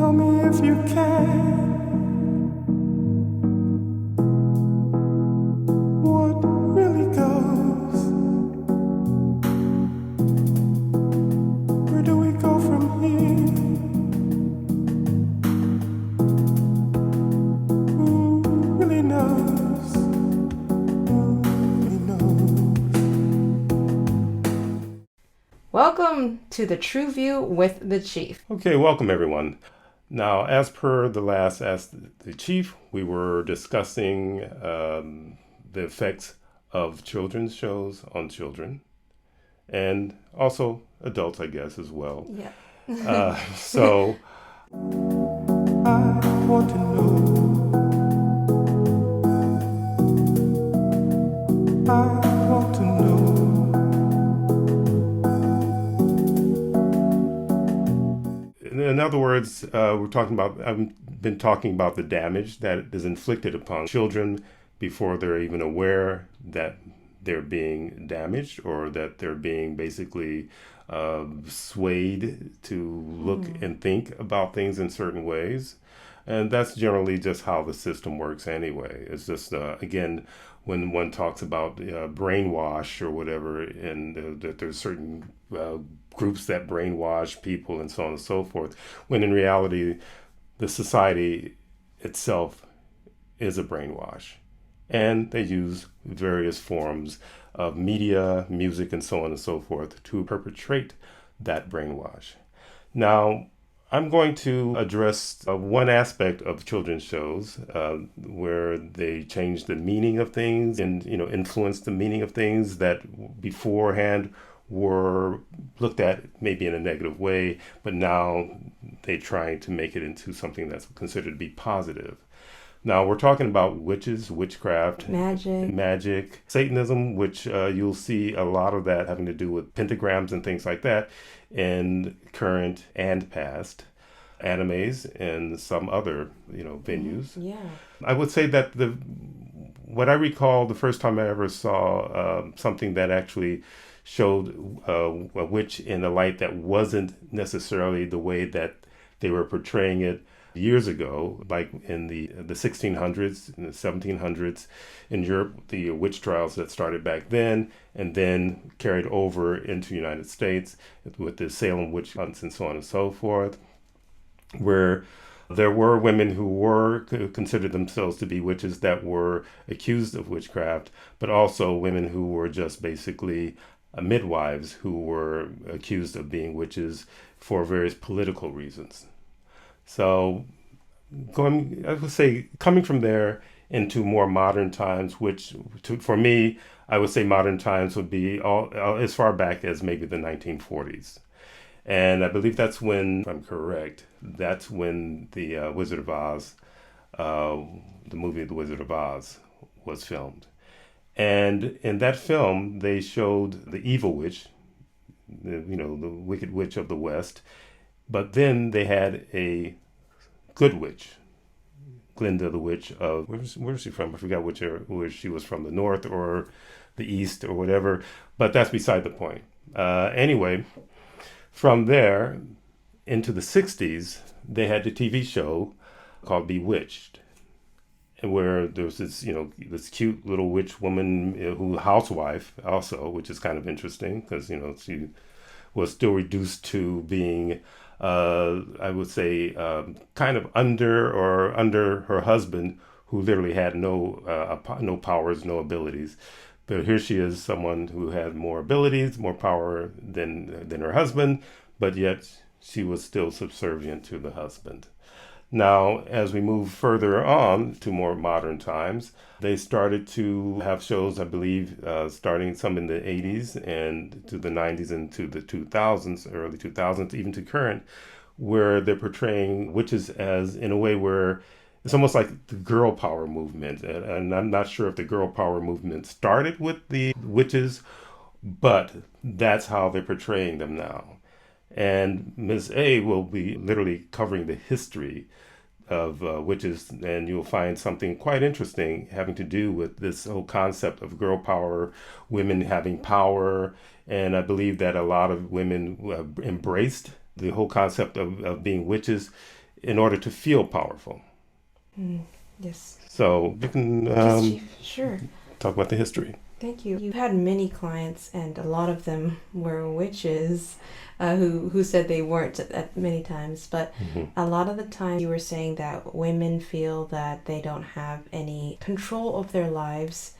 Tell me if you can. What really goes? Where do we go from here? Who really knows? Who really knows? Welcome to the True View with the Chief. Okay, welcome everyone. Now, as per the last Ask the Chief, we were discussing the effects of children's shows on children and also adults, I guess, as well. Yeah. So, I want to know. I want to know. in other words, I've been talking about the damage that is inflicted upon children before they're even aware that they're being damaged or that they're being basically swayed to look and think about things in certain ways. And that's generally just how the system works anyway. It's just, again, when one talks about brainwash or whatever, and that there's certain groups that brainwash people and so on and so forth, when in reality, the society itself is a brainwash. And they use various forms of media, music, and so on and so forth to perpetrate that brainwash. Now, I'm going to address one aspect of children's shows where they change the meaning of things and influence the meaning of things that beforehand were looked at maybe in a negative way, but now they're trying to make it into something that's considered to be positive. Now, we're talking about witches, witchcraft, magic, Satanism, which you'll see a lot of that having to do with pentagrams and things like that in current and past animes and some other, venues. Yeah. I would say that what I recall the first time I ever saw something that actually showed a witch in a light that wasn't necessarily the way that they were portraying it years ago, like in the 1600s and the 1700s in Europe, the witch trials that started back then and then carried over into the United States with the Salem witch hunts and so on and so forth, where there were women who were considered themselves to be witches that were accused of witchcraft, but also women who were just basically midwives who were accused of being witches for various political reasons. So coming from there into more modern times, for me, I would say modern times would be all as far back as maybe the 1940s. And I believe that's when, if I'm correct, that's when the Wizard of Oz, the movie The Wizard of Oz was filmed. And in that film, they showed the evil witch, the wicked witch of the West. But then they had a good witch, Glinda the witch of, where's she from? I forgot where she was from, the north or the east or whatever, but that's beside the point. Anyway, from there into the 60s, they had the TV show called Bewitched, where there was this cute little witch woman who housewife also, which is kind of interesting because, she was still reduced to being I would say, kind of under her husband, who literally had no powers, no abilities. But here she is, someone who had more abilities, more power than her husband, but yet she was still subservient to the husband. Now, as we move further on to more modern times, they started to have shows, I believe, starting some in the 80s and to the 90s and to the 2000s, early 2000s, even to current, where they're portraying witches as in a way where it's almost like the girl power movement. And I'm not sure if the girl power movement started with the witches, but that's how they're portraying them now. And Ms. A will be literally covering the history of witches, and you'll find something quite interesting having to do with this whole concept of girl power, women having power. And I believe that a lot of women embraced the whole concept of being witches in order to feel powerful. Yes. So you can Yes, Chief. Sure. talk about the history. Thank you. You've had many clients, and a lot of them were witches who said they weren't at many times. But a lot of the time, you were saying that women feel that they don't have any control of their lives.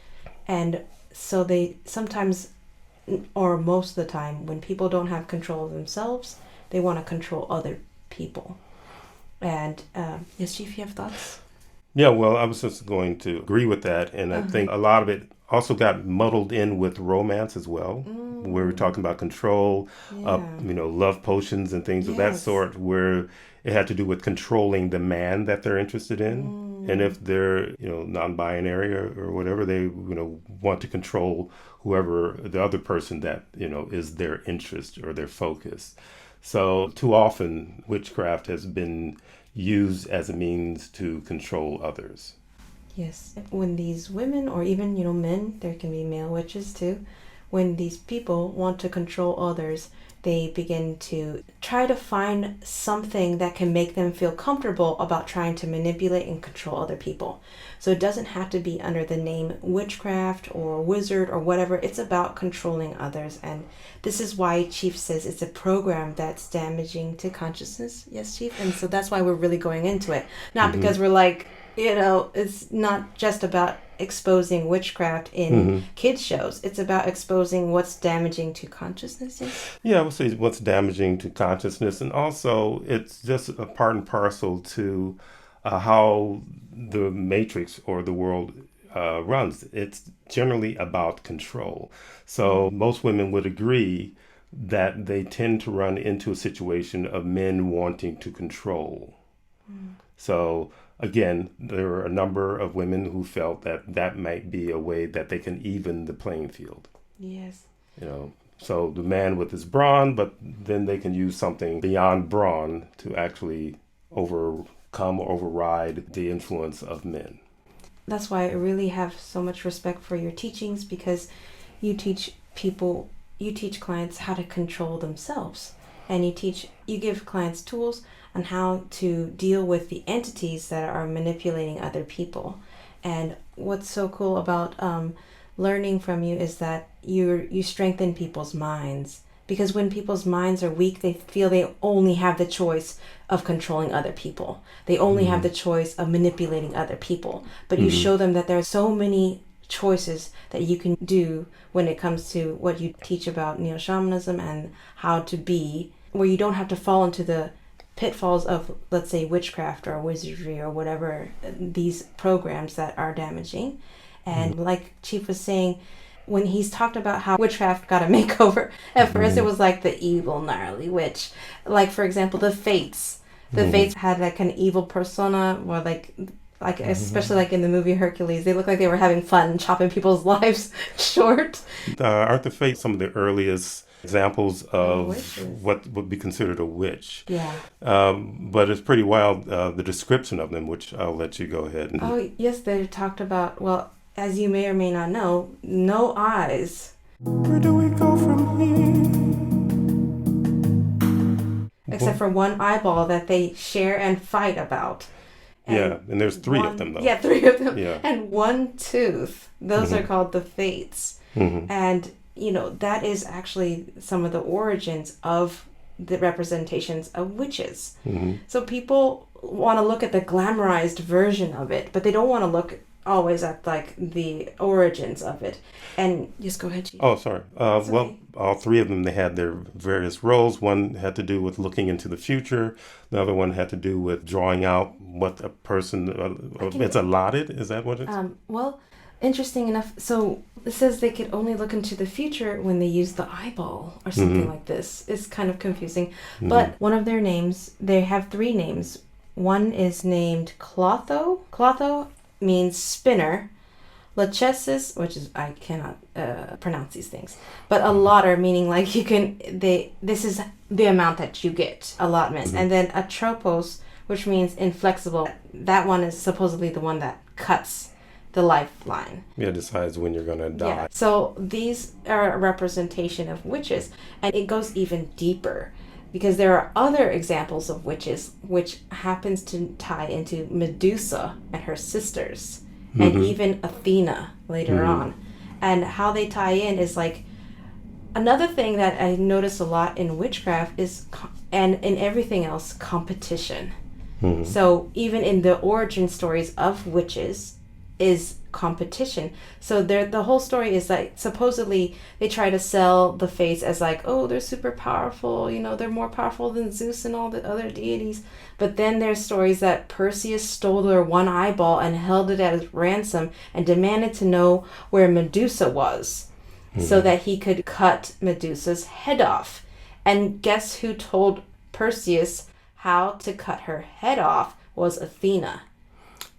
And so they sometimes, or most of the time, when people don't have control of themselves, they want to control other people. And yes, Chief, you have thoughts? Yeah, well, I was just going to agree with that. And I think a lot of it also got muddled in with romance as well. We were talking about control, love potions and things of that Yes. sort, where it had to do with controlling the man that they're interested in. And if they're, non-binary or whatever, they, want to control whoever the other person that, is their interest or their focus. So too often witchcraft has been used as a means to control others. Yes. When these women, or even, men, there can be male witches too, when these people want to control others, they begin to try to find something that can make them feel comfortable about trying to manipulate and control other people. So it doesn't have to be under the name witchcraft or wizard or whatever. It's about controlling others. And this is why Chief says it's a program that's damaging to consciousness. Yes, Chief? And so that's why we're really going into it. Not because we're like, it's not just about exposing witchcraft in kids shows. It's about exposing what's damaging to consciousness. Yes? Yeah, I would say what's damaging to consciousness. And also it's just a part and parcel to how the matrix or the world runs. It's generally about control. So most women would agree that they tend to run into a situation of men wanting to control. So again, there are a number of women who felt that that might be a way that they can even the playing field. Yes. So the man with his brawn, but then they can use something beyond brawn to actually overcome or override the influence of men. That's why I really have so much respect for your teachings, because you teach clients how to control themselves, and you give clients tools on how to deal with the entities that are manipulating other people. And what's so cool about learning from you is that you strengthen people's minds, because when people's minds are weak, they feel they only have the choice of controlling other people. They only have the choice of manipulating other people. But you show them that there are so many choices that you can do when it comes to what you teach about neo-shamanism and how to be, where you don't have to fall into the pitfalls of, let's say, witchcraft or wizardry or whatever, these programs that are damaging. And like Chief was saying, when he's talked about how witchcraft got a makeover, at first it was like the evil, gnarly witch. Like, for example, the Fates. The Fates had like an evil persona, or like especially like in the movie Hercules, they looked like they were having fun chopping people's lives short. Aren't the Fates some of the earliest examples of Witches. what would be considered a witch? Yeah. But it's pretty wild, the description of them, which I'll let you go ahead and... Oh, yes, they talked about, well, as you may or may not know, no eyes. Where do we go from here? Except for one eyeball that they share and fight about. And there's three of them, though. Yeah, 3 of them. Yeah. And one tooth. Those are called the Fates. And, that is actually some of the origins of the representations of witches. So people want to look at the glamorized version of it, but they don't want to look always at like the origins of it. And just go ahead, Chief. Oh, sorry. Well, okay. all 3 of them, they had their various roles. One had to do with looking into the future. The other one had to do with drawing out what a person, it's allotted. Is that what it's? Well, interesting enough. So it says they could only look into the future when they use the eyeball or something like this. It's kind of confusing. But one of their names, they have 3 names. One is named Clotho. Clotho means spinner. Lachesis, which is, I cannot pronounce these things, but allotter, meaning like this is the amount that you get, allotment. And then atropos, which means inflexible. That one is supposedly the one that cuts the lifeline. Yeah, decides when you're going to die. Yeah. So these are a representation of witches, and it goes even deeper. because there are other examples of witches which happens to tie into Medusa and her sisters and even Athena later on. And how they tie in is like another thing that I notice a lot in witchcraft is and in everything else, competition. So even in the origin stories of witches is competition. So the whole story is like supposedly they try to sell the fates as like, oh, they're super powerful, you know, they're more powerful than Zeus and all the other deities. But then there's stories that Perseus stole their one eyeball and held it as ransom and demanded to know where Medusa was so that he could cut Medusa's head off. And guess who told Perseus how to cut her head off was Athena.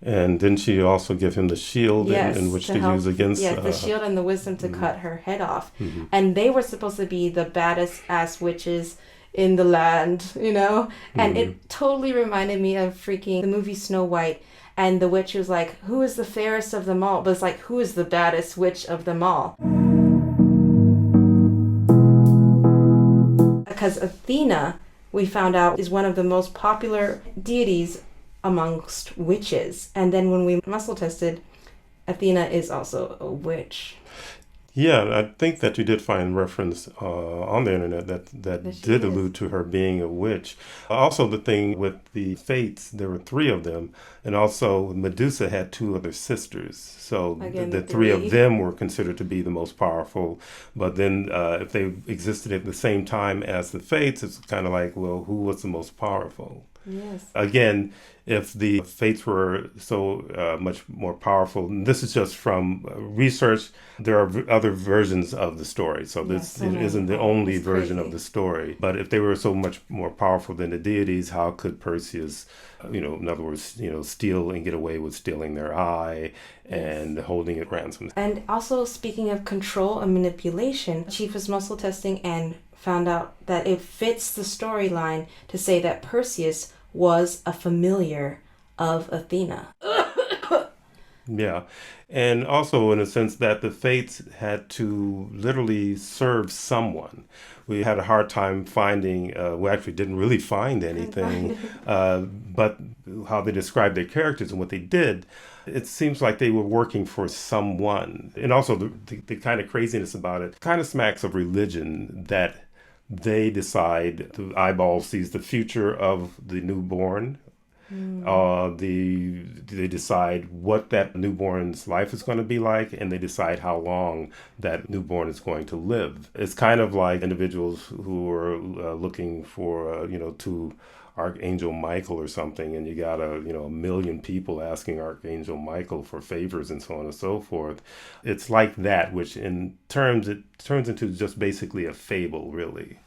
And didn't she also give him the shield in which to use against... Yeah, the shield and the wisdom to cut her head off. And they were supposed to be the baddest ass witches in the land, you know? And it totally reminded me of freaking the movie Snow White. And the witch was like, who is the fairest of them all? But it's like, who is the baddest witch of them all? Because Athena, we found out, is one of the most popular deities amongst witches. And then when we muscle tested, Athena is also a witch. Yeah, I think that you did find reference on the internet that did allude to her being a witch. Also, the thing with the fates, there were 3 of them, and also Medusa had 2 other sisters. So Again, the 3 of them were considered to be the most powerful. But then if they existed at the same time as the fates, it's kind of like, well, who was the most powerful? Yes. Again, if the fates were so much more powerful, and this is just from research, there are other versions of the story. So this isn't the only version of the story. But if they were so much more powerful than the deities, how could Perseus, in other words, steal and get away with stealing their eye and holding it ransom? And also, speaking of control and manipulation, Chief was muscle testing and found out that it fits the storyline to say that Perseus was a familiar of Athena. Yeah. And also in a sense that the fates had to literally serve someone. We had a hard time finding, we actually didn't really find anything, but how they described their characters and what they did, it seems like they were working for someone. And also the kind of craziness about it kind of smacks of religion, that they decide, the eyeball sees the future of the newborn. They decide what that newborn's life is going to be like, and they decide how long that newborn is going to live. It's kind of like individuals who are looking for, to Archangel Michael or something, and you got a million people asking Archangel Michael for favors and so on and so forth. It's like that, which in terms it turns into just basically a fable, really.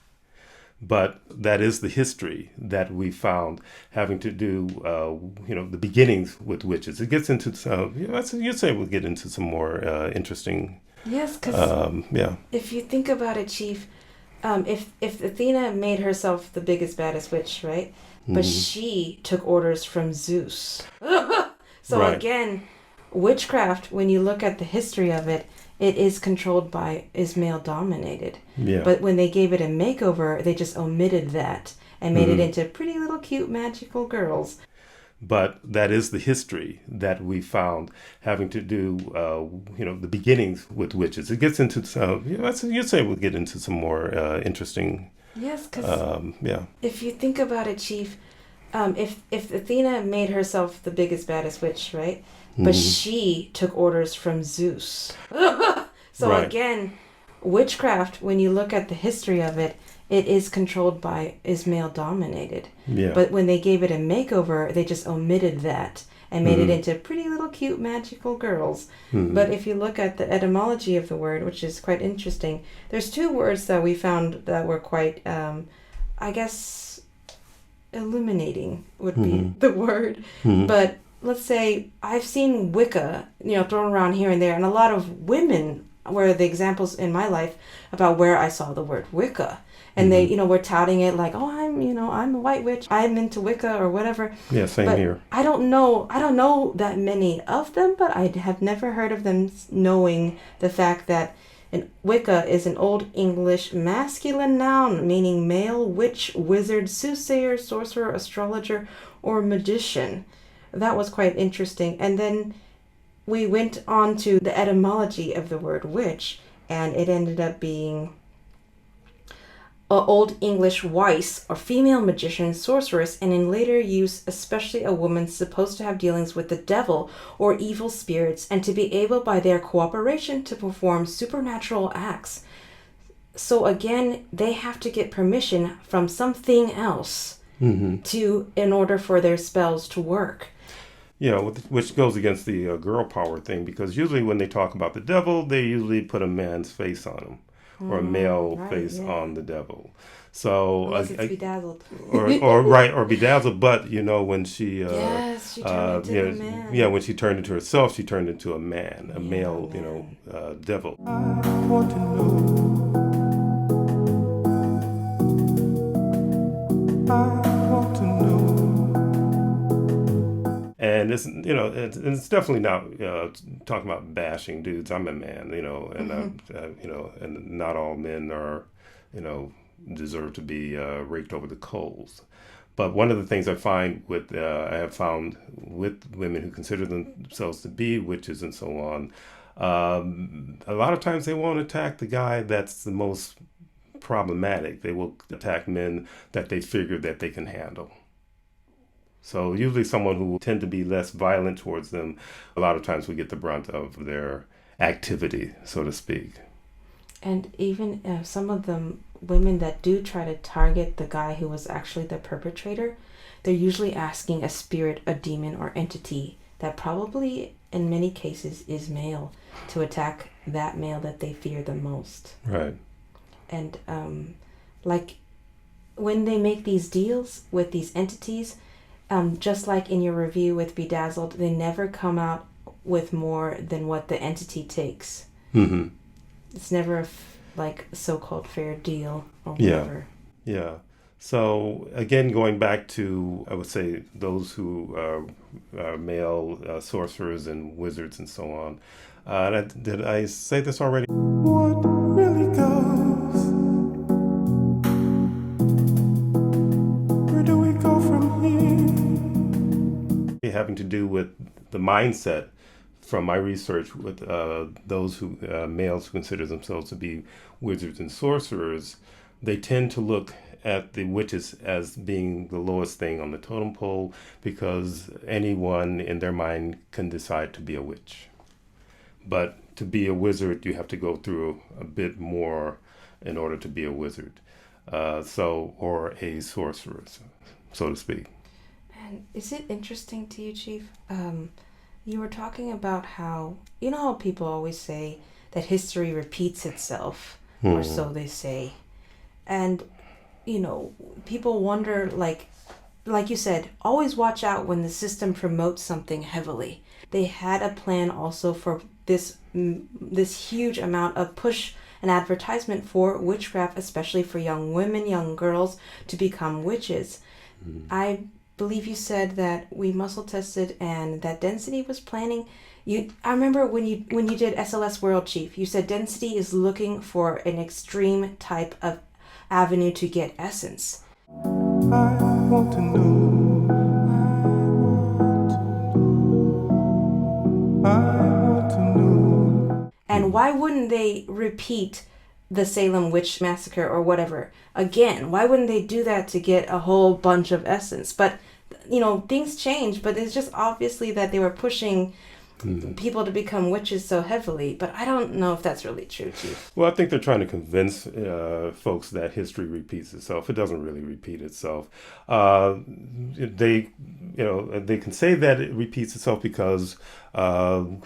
But that is the history that we found having to do, the beginnings with witches. It gets into some, you'd say we'll get into some more interesting. Yes, because yeah. If you think about it, Chief, if Athena made herself the biggest, baddest witch, right? But she took orders from Zeus. So right. Again, witchcraft, when you look at the history of it, it is male dominated. Yeah. But when they gave it a makeover, they just omitted that and made it into pretty little cute magical girls. But that is the history that we found having to do, the beginnings with witches. It gets into some, you'd say we'll get into some more interesting. Yes, because yeah. If you think about it, Chief, if Athena made herself the biggest, baddest witch, right? But she took orders from Zeus. So right. Again, witchcraft, when you look at the history of it, it is male dominated. Yeah. But when they gave it a makeover, they just omitted that and made it into pretty little cute magical girls. But if you look at the etymology of the word, which is quite interesting, there's 2 words that we found that were quite, illuminating would be the word. But let's say I've seen Wicca, thrown around here and there, and a lot of women were the examples in my life about where I saw the word Wicca. And they, were touting it like, oh, I'm a white witch. I'm into Wicca or whatever. Yeah, same but here. I don't know that many of them, but I have never heard of them knowing the fact that And Wicca is an Old English masculine noun meaning male witch, wizard, soothsayer, sorcerer, astrologer, or magician. That was quite interesting. And then we went on to the etymology of the word witch, and it ended up being Old English Weiss, or female magician, sorceress, and in later use, especially a woman supposed to have dealings with the devil or evil spirits and to be able by their cooperation to perform supernatural acts. So again, they have to get permission from something else in order for their spells to work. Yeah, which goes against the girl power thing, because usually when they talk about the devil, they usually put a man's face on him. Or a male face on the devil. So unless it's bedazzled. or bedazzled. But when she yes, she turned into a man. Yeah, when she turned into herself, she turned into a man, a male, devil. I want to know. I want to know. And it's definitely not talking about bashing dudes. I'm a man, and and not all men are, deserve to be raked over the coals. But one of the things I have found with women who consider themselves to be witches and so on, a lot of times they won't attack the guy that's the most problematic. They will attack men that they figure that they can handle. So usually someone who will tend to be less violent towards them, a lot of times we get the brunt of their activity, so to speak. And even some of them, women that do try to target the guy who was actually the perpetrator, they're usually asking a spirit, a demon, or entity that probably in many cases is male to attack that male that they fear the most. Right. And like when they make these deals with these entities, just like in your review with Bedazzled, they never come out with more than what the entity takes. Mm-hmm. It's never a so-called fair deal or whatever. Yeah. So again, going back to, I would say, those who are male sorcerers and wizards and so on. Did I say this already? What really goes? Where do we go from here? Having to do with the mindset from my research with those who males who consider themselves to be wizards and sorcerers, they tend to look at the witches as being the lowest thing on the totem pole, because anyone in their mind can decide to be a witch. But to be a wizard, you have to go through a bit more in order to be a wizard, or a sorcerer, so to speak. And is it interesting to you, Chief? You were talking about how people always say that history repeats itself, or so they say. And, people wonder, like you said, always watch out when the system promotes something heavily. They had a plan also for this huge amount of push and advertisement for witchcraft, especially for young women, young girls, to become witches. I believe you said that we muscle tested and that Density was planning. I remember when you did SLS World, Chief, you said Density is looking for an extreme type of avenue to get essence. I want to know. I want to know. And why wouldn't they repeat the Salem Witch Massacre or whatever again? Why wouldn't they do that to get a whole bunch of essence? But things change, but it's just obviously that they were pushing people to become witches so heavily, but I don't know if that's really true, Chief. Well, I think they're trying to convince folks that history repeats itself. It doesn't really repeat itself. They can say that it repeats itself because countries,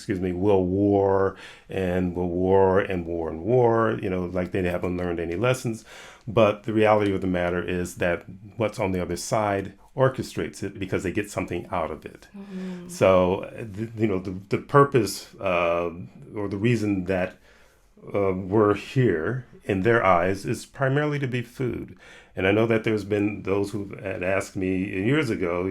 will war and war, like they haven't learned any lessons. But the reality of the matter is that what's on the other side orchestrates it because they get something out of it. Mm-hmm. So, the purpose or the reason that we're here in their eyes, is primarily to be food. And I know that there's been those who had asked me years ago,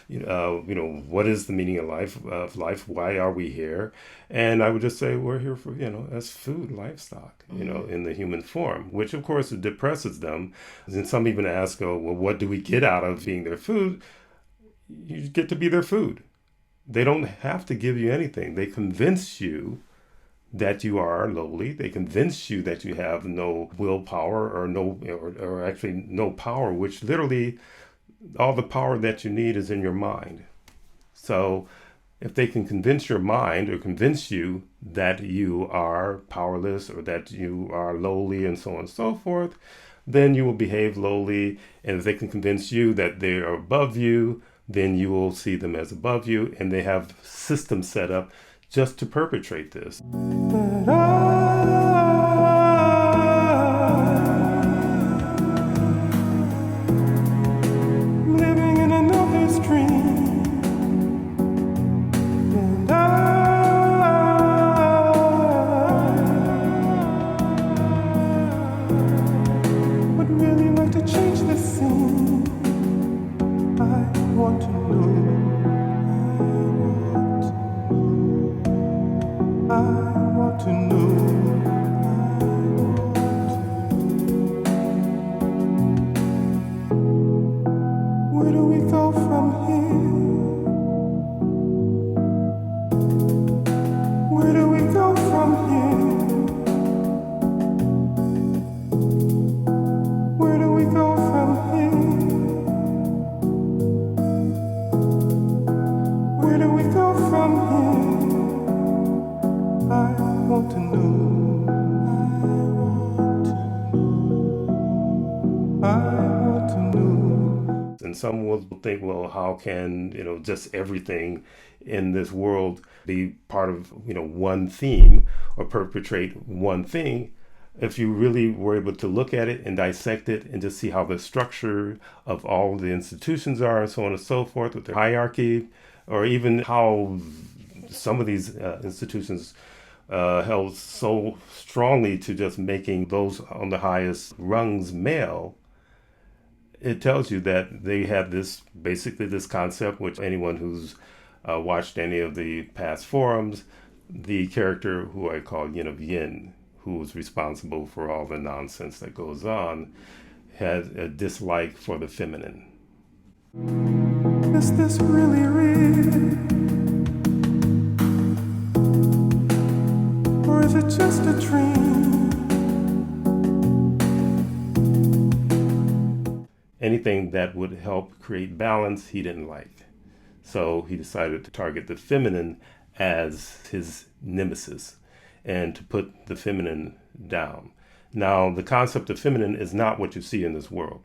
what is the meaning of life? Why are we here? And I would just say we're here for, as food, livestock, in the human form, which of course it depresses them. And some even ask, what do we get out of being their food? You get to be their food. They don't have to give you anything. They convince you that you are lowly. They convince you that you have no willpower or actually no power, which literally all the power that you need is in your mind. So if they can convince your mind or convince you that you are powerless or that you are lowly and so on and so forth, then you will behave lowly. And if they can convince you that they are above you, then you will see them as above you. And they have systems set up just to perpetrate this. But I'm living in another dream, and I would really like to change the scene. I want to know. I want to know. Where do we go from here? Where do we go from here? Where do we go from here? Where do we go from here? I want to know. I want to know. And some will think, well, how can, just everything in this world be part of, one theme or perpetrate one thing? If you really were able to look at it and dissect it and just see how the structure of all the institutions are and so on and so forth with their hierarchy, or even how some of these institutions held so strongly to just making those on the highest rungs male, it tells you that they have basically this concept, which anyone who's watched any of the past forums, the character who I call Yin of Yin, who's responsible for all the nonsense that goes on, had a dislike for the feminine. Is this really real? Or is it just a dream? Anything that would help create balance, he didn't like. So he decided to target the feminine as his nemesis and to put the feminine down. Now, the concept of feminine is not what you see in this world.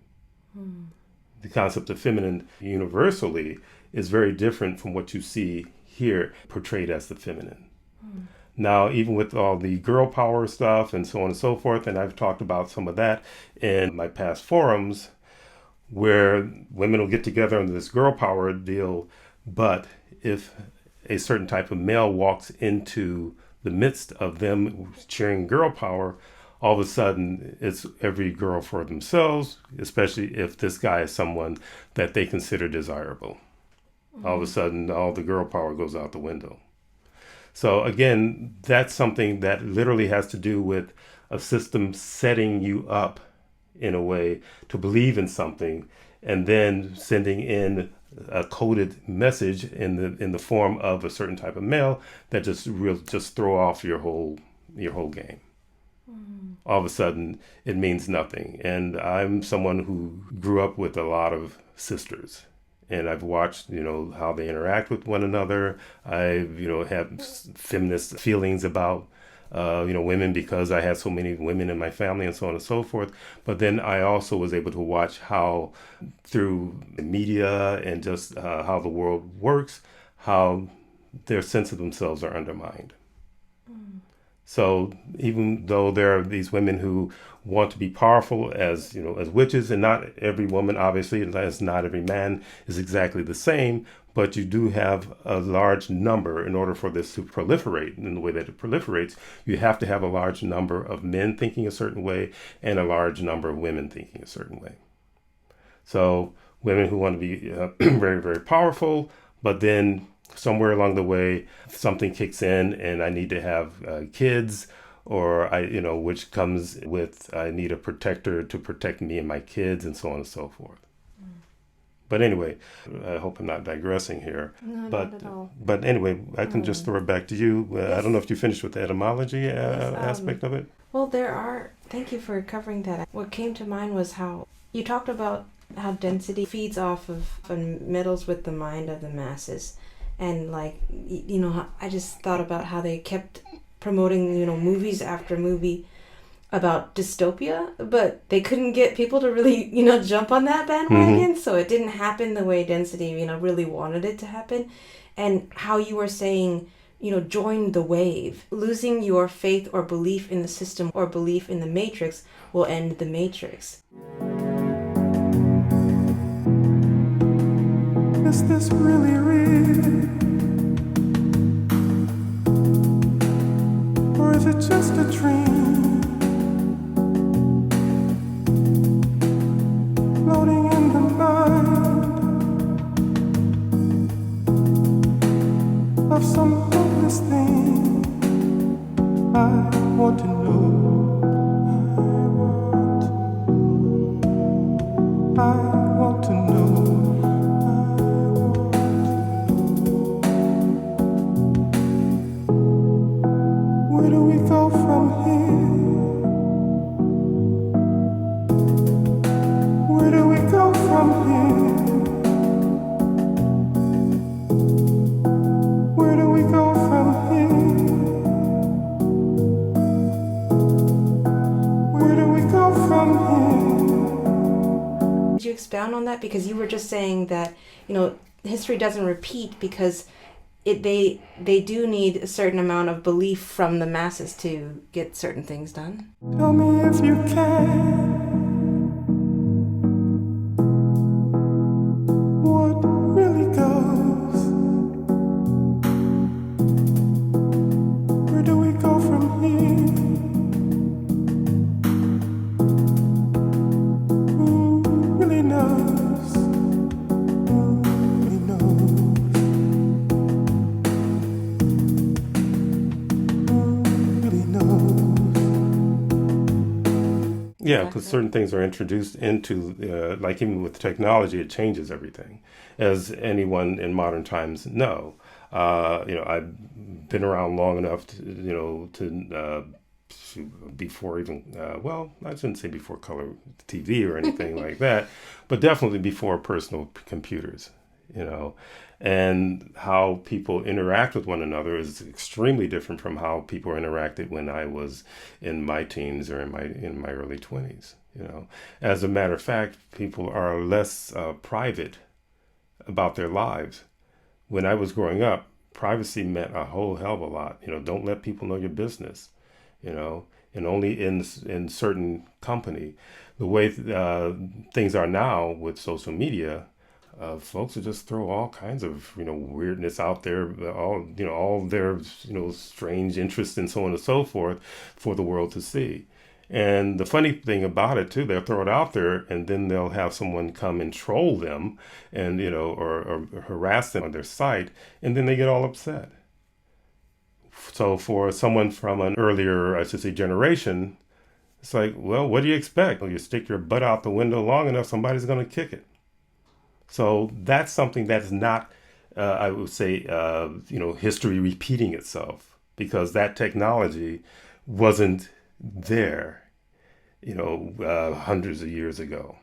The concept of feminine universally is very different from what you see here portrayed as the feminine. Now, even with all the girl power stuff and so on and so forth, and I've talked about some of that in my past forums, where women will get together under this girl power deal, but if a certain type of male walks into the midst of them cheering girl power, all of a sudden it's every girl for themselves, especially if this guy is someone that they consider desirable. All of a sudden, all the girl power goes out the window. So again, that's something that literally has to do with a system setting you up in a way to believe in something, and then sending in a coded message in the form of a certain type of male that just throw off your whole game. All of a sudden, it means nothing. And I'm someone who grew up with a lot of sisters, and I've watched, how they interact with one another. I, have feminist feelings about women because I had so many women in my family and so on and so forth. But then I also was able to watch how through the media and just how the world works, how their sense of themselves are undermined. So even though there are these women who want to be powerful as as witches, and not every woman, obviously, and as not every man is exactly the same, but you do have a large number. In order for this to proliferate in the way that it proliferates, you have to have a large number of men thinking a certain way and a large number of women thinking a certain way. So women who want to be very, very powerful, but then somewhere along the way, something kicks in and I need to have kids, or which comes with, I need a protector to protect me and my kids, and so on and so forth. But anyway, I hope I'm not digressing here. No, but not at all. but anyway, I can just throw it back to you. I don't know if you finished with the etymology Yes, aspect of it. Well, thank you for covering that. What came to mind was how you talked about how density feeds off of and meddles with the mind of the masses. And I just thought about how they kept promoting, movies after movie about dystopia, but they couldn't get people to really, jump on that bandwagon. So it didn't happen the way density, really wanted it to happen. And how you were saying, join the wave. Losing your faith or belief in the system or belief in the matrix will end the matrix. Is this really real? Or is it just a dream? Floating in the mind of some hopeless thing. I want to know. I want to know. Where do we go from here? Where do we go from here? Where do we go from here? Where do we go from here? Could you expound on that? Because you were just saying that, history doesn't repeat because they do need a certain amount of belief from the masses to get certain things done. Tell me if you can. What really goes? Where do we go from here? Who really knows? Who really knows? Yeah, because certain things are introduced into, like even with technology, it changes everything, as anyone in modern times know. I've been around long enough before even, I shouldn't say before color TV or anything like that, but definitely before personal computers, and how people interact with one another is extremely different from how people interacted when I was in my teens or in my early 20s. As a matter of fact, people are less private about their lives. When I was growing up, privacy meant a whole hell of a lot. Don't let people know your business. And only in certain company. The way things are now with social media, folks will just throw all kinds of weirdness out there, all their strange interests and so on and so forth for the world to see. And the funny thing about it too, they'll throw it out there, and then they'll have someone come and troll them, and or harass them on their site, and then they get all upset. So for someone from an earlier, I should say, generation, it's like, well, what do you expect? You stick your butt out the window long enough, somebody's going to kick it. So that's something that's not, I would say, history repeating itself, because that technology wasn't there, hundreds of years ago.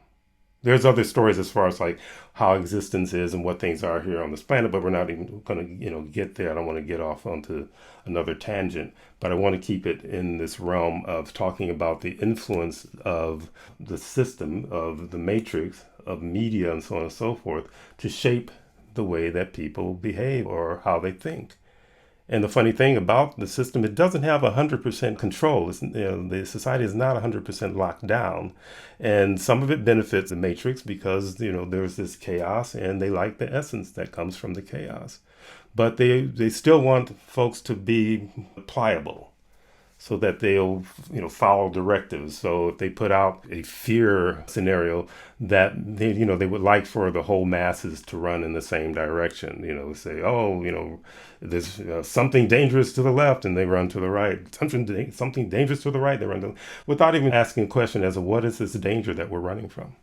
There's other stories as far as like how existence is and what things are here on this planet, but we're not even going to, get there. I don't want to get off onto another tangent, but I want to keep it in this realm of talking about the influence of the system, of the matrix, of media and so on and so forth, to shape the way that people behave or how they think. And the funny thing about the system, it doesn't have 100% control. The society is not 100% locked down. And some of it benefits the matrix because, there's this chaos and they like the essence that comes from the chaos. But they still want folks to be pliable so that they'll follow directives. So if they put out a fear scenario, that they would like for the whole masses to run in the same direction, say, oh, there's something dangerous to the left, and they run to the right. Something dangerous to the right, they run to, without even asking a question as to what is this danger that we're running from.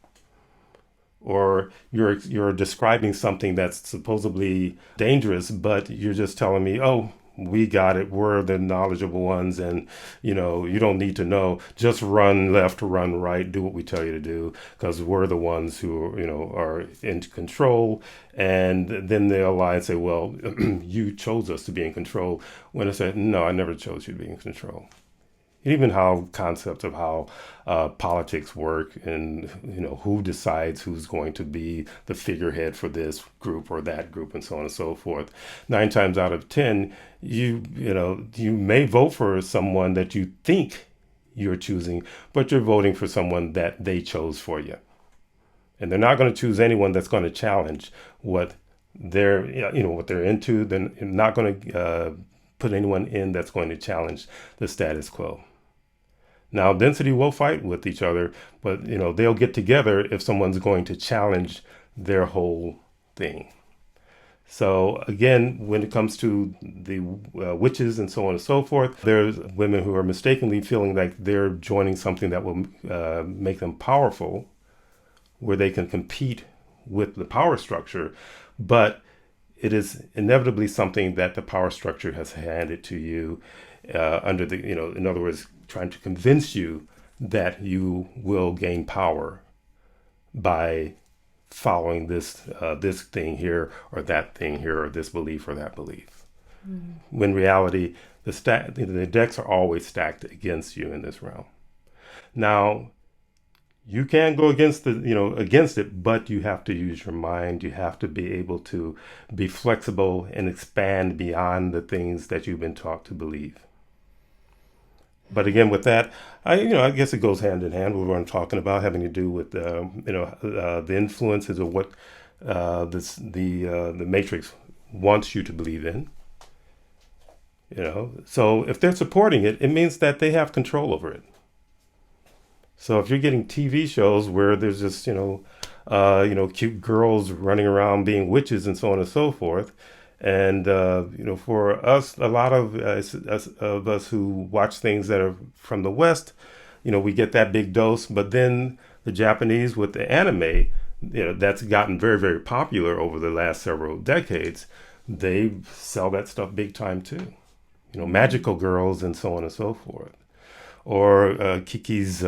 Or you're describing something that's supposedly dangerous, but you're just telling me, oh, we got it. We're the knowledgeable ones, and you don't need to know. Just run left or run right. Do what we tell you to do, because we're the ones who are in control. And then they'll lie and say, "Well, you chose us to be in control." When I said, "No, I never chose you to be in control." Even how concepts of how politics work, and who decides who's going to be the figurehead for this group or that group, and so on and so forth. 9 times out of 10, you may vote for someone that you think you're choosing, but you're voting for someone that they chose for you, and they're not going to choose anyone that's going to challenge what they're what they're into. They're not going to put anyone in that's going to challenge the status quo. Now, density will fight with each other, but they'll get together if someone's going to challenge their whole thing. So again, when it comes to the witches and so on and so forth, there's women who are mistakenly feeling like they're joining something that will make them powerful, where they can compete with the power structure, but it is inevitably something that the power structure has handed to you under the, in other words, trying to convince you that you will gain power by following this thing here, or that thing here, or this belief or that belief. Mm. When in reality, the decks are always stacked against you in this realm. Now, you can go against it, but you have to use your mind. You have to be able to be flexible and expand beyond the things that you've been taught to believe. But again, with that, I guess it goes hand in hand with what I'm talking about, having to do with the influences of what the Matrix wants you to believe in. So if they're supporting it, it means that they have control over it. So if you're getting TV shows where there's just cute girls running around being witches and so on and so forth. And, for us, a lot of us who watch things that are from the West, we get that big dose. But then the Japanese with the anime, that's gotten very, very popular over the last several decades. They sell that stuff big time, too. Magical girls and so on and so forth. Or Kiki's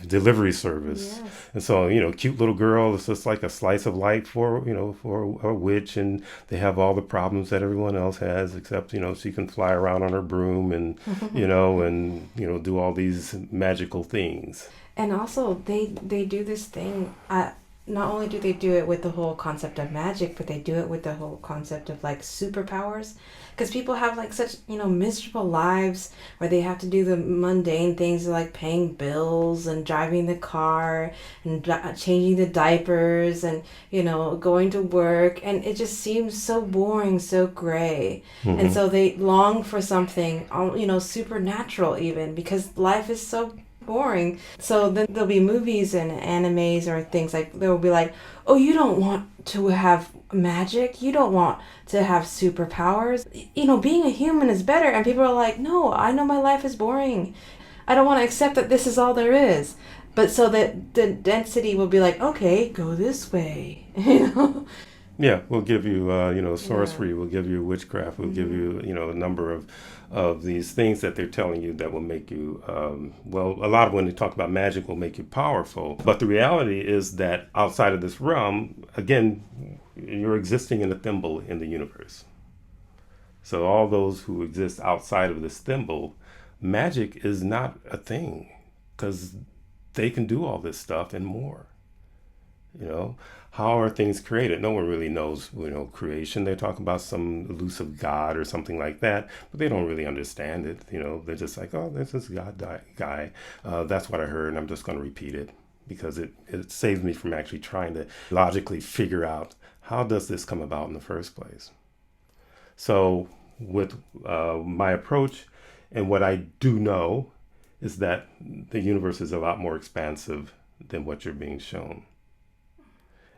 delivery service. Yes. And so, cute little girl, it's just like a slice of light for a witch, and they have all the problems that everyone else has, except, she can fly around on her broom and, and, do all these magical things. And also, they do this thing, not only do they do it with the whole concept of magic, but they do it with the whole concept of like superpowers. Because people have like such, miserable lives where they have to do the mundane things like paying bills and driving the car and changing the diapers and, going to work. And it just seems so boring, so gray. Mm-hmm. And so they long for something, supernatural even, because life is so boring. So then there'll be movies and animes or things like, they'll be like, oh, you don't want to have magic, you don't want to have superpowers, being a human is better. And people are like, no, I know my life is boring, I don't want to accept that this is all there is. But so that the density will be like, okay, go this way. Yeah, we'll give you, sorcery, we'll give you witchcraft, we'll give you, a number of these things that they're telling you that will make you, a lot of when they talk about magic will make you powerful. But the reality is that outside of this realm, again, you're existing in a thimble in the universe. So all those who exist outside of this thimble, magic is not a thing, because they can do all this stuff and more. You know, how are things created? No one really knows, creation. They talk about some elusive God or something like that, but they don't really understand it. They're just like, oh, there's this God guy. That's what I heard, and I'm just going to repeat it because it saves me from actually trying to logically figure out how does this come about in the first place. So with my approach and what I do know is that the universe is a lot more expansive than what you're being shown.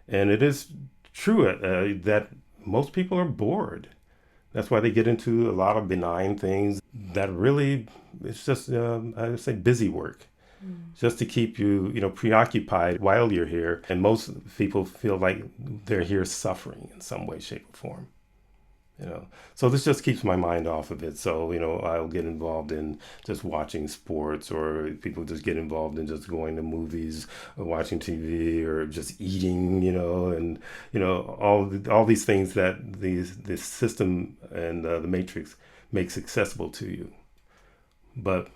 And it is true that most people are bored. That's why they get into a lot of benign things that really, it's just, I would say, busy work. Just to keep you, preoccupied while you're here. And most people feel like they're here suffering in some way, shape, or form. So this just keeps my mind off of it. So, I'll get involved in just watching sports, or people just get involved in just going to movies or watching TV or just eating, and, all these things that this system and the matrix makes accessible to you. But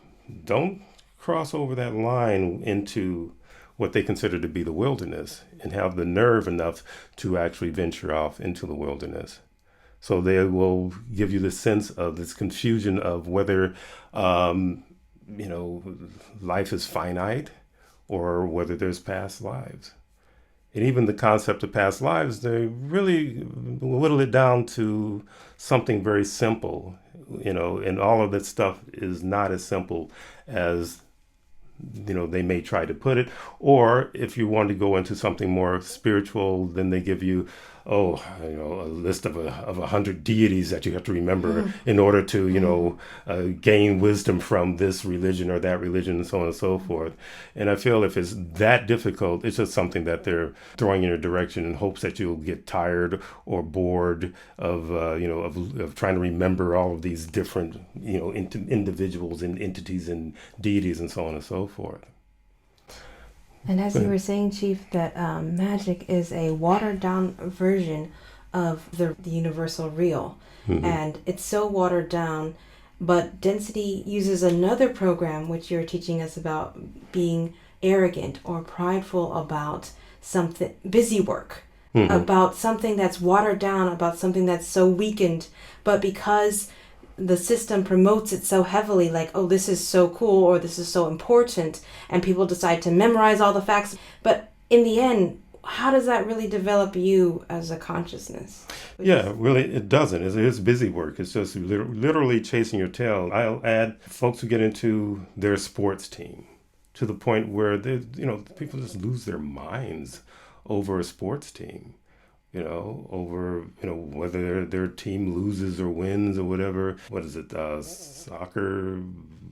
don't cross over that line into what they consider to be the wilderness and have the nerve enough to actually venture off into the wilderness. So they will give you the sense of this confusion of whether, life is finite or whether there's past lives. And even the concept of past lives, they really whittle it down to something very simple, and all of that stuff is not as simple as they may try to put it. Or if you want to go into something more spiritual, then they give you, a list of 100 deities that you have to remember in order to, gain wisdom from this religion or that religion and so on and so forth. And I feel if it's that difficult, it's just something that they're throwing in your direction in hopes that you'll get tired or bored of trying to remember all of these different, individuals and entities and deities and so on and so forth. And as you were saying, Chief, that magic is a watered-down version of the universal real. Mm-hmm. And it's so watered down, but Density uses another program, which you're teaching us about being arrogant or prideful about something, busy work, mm-hmm. about something that's watered down, about something that's so weakened, but because the system promotes it so heavily, like, oh, this is so cool or this is so important, and people decide to memorize all the facts. But in the end, how does that really develop you as a consciousness? Yeah, really, it doesn't. It's busy work. It's just literally chasing your tail. I'll add folks who get into their sports team to the point where people just lose their minds over a sports team. Over, whether their team loses or wins or whatever. What is it? Soccer,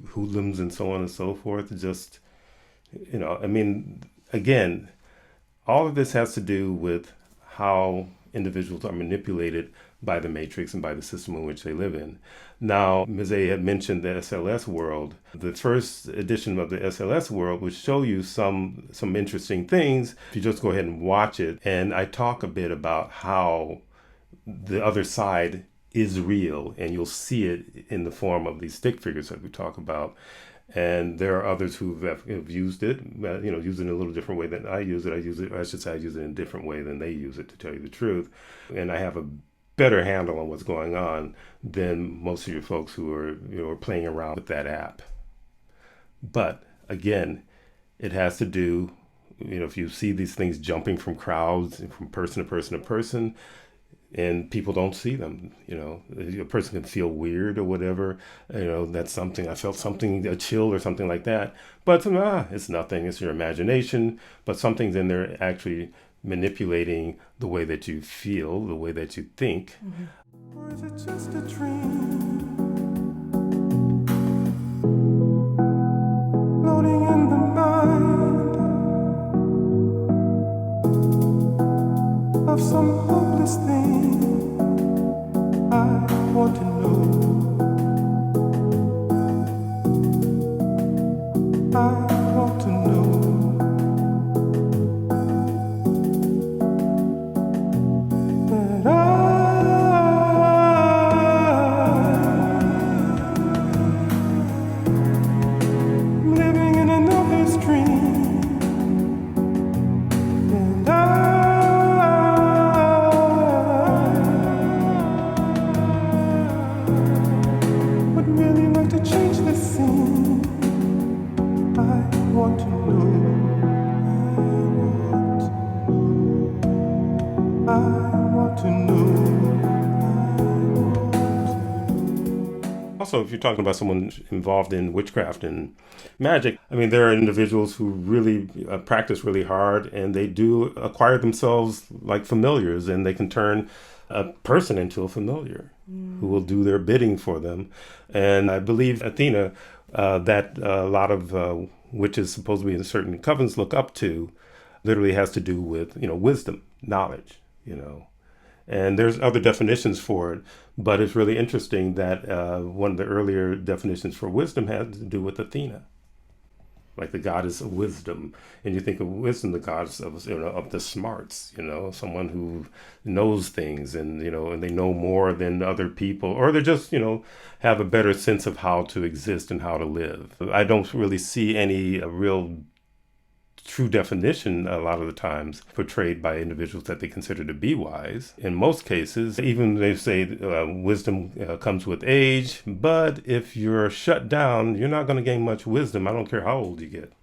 hoodlums and so on and so forth. Just, again, all of this has to do with how individuals are manipulated by the matrix and by the system in which they live in. Now, Ms. A had mentioned the SLS world. The first edition of the SLS world would show you some interesting things if you just go ahead and watch it. And I talk a bit about how the other side is real, and you'll see it in the form of these stick figures that we talk about. And there are others who have used it, use it in a little different way than I use it. I use it in a different way than they use it, to tell you the truth. And I have a better handle on what's going on than most of your folks who are playing around with that app. But again, it has to do, if you see these things jumping from crowds, from person to person to person, and people don't see them, a person can feel weird or whatever, that's something, I felt something, a chill or something like that. But it's nothing, it's your imagination, but something's in there actually manipulating the way that you feel, the way that you think. Mm-hmm. Or is it just a dream? Floating in the mind of some hopeless thing. I want to know. I want to know. Living in another dream, and Also, if you're talking about someone involved in witchcraft and magic, I mean, there are individuals who really practice really hard, and they do acquire themselves like familiars, and they can turn a person into a familiar who will do their bidding for them. And I believe Athena, that a lot of witches supposedly in certain covens look up to, literally has to do with, wisdom, knowledge, And there's other definitions for it, but it's really interesting that one of the earlier definitions for wisdom had to do with Athena, like the goddess of wisdom. And you think of wisdom, the goddess of the smarts, someone who knows things and, and they know more than other people, or they just, have a better sense of how to exist and how to live. I don't really see any real true definition a lot of the times portrayed by individuals that they consider to be wise. In most cases, even they say wisdom comes with age, but if you're shut down, you're not going to gain much wisdom. I don't care how old you get.